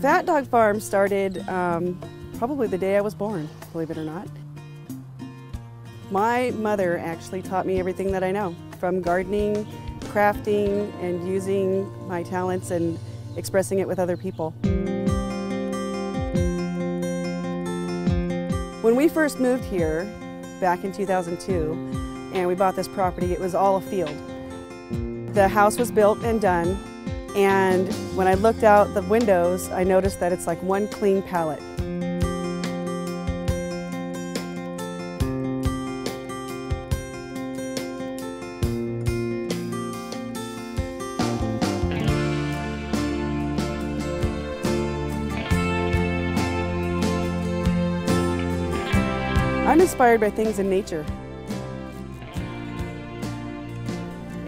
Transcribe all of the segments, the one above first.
Fat Dog Farm started probably the day I was born, believe it or not. My mother actually taught me everything that I know, from gardening, crafting, and using my talents and expressing it with other people. When we first moved here back in 2002 and we bought this property, it was all a field. The house was built and done, and when I looked out the windows, I noticed that it's like one clean palette. I'm inspired by things in nature.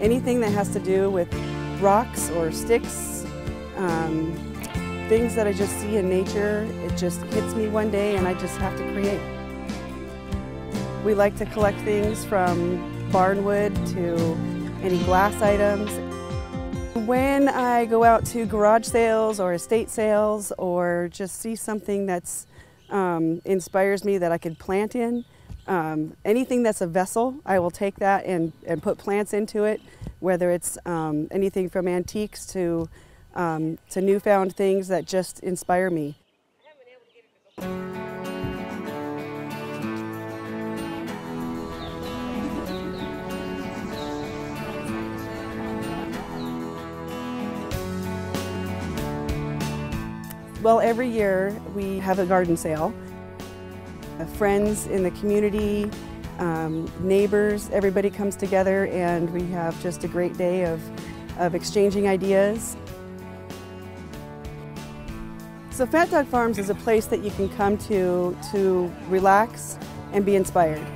Anything that has to do with rocks or sticks, things that I just see in nature, it just hits me one day and I just have to create. We like to collect things from barnwood to any glass items. When I go out to garage sales or estate sales or just see something that's inspires me that I could plant in. Anything that's a vessel, I will take that and put plants into it, whether it's anything from antiques to newfound things that just inspire me. Well, every year we have a garden sale. Friends in the community, neighbors, everybody comes together and we have just a great day of exchanging ideas. So Fat Dog Farms is a place that you can come to relax and be inspired.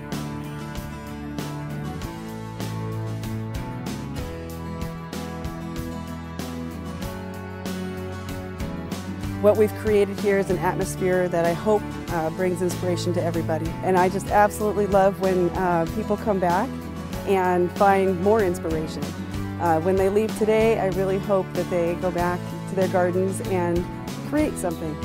What we've created here is an atmosphere that I hope brings inspiration to everybody. And I just absolutely love when people come back and find more inspiration. When they leave today, I really hope that they go back to their gardens and create something.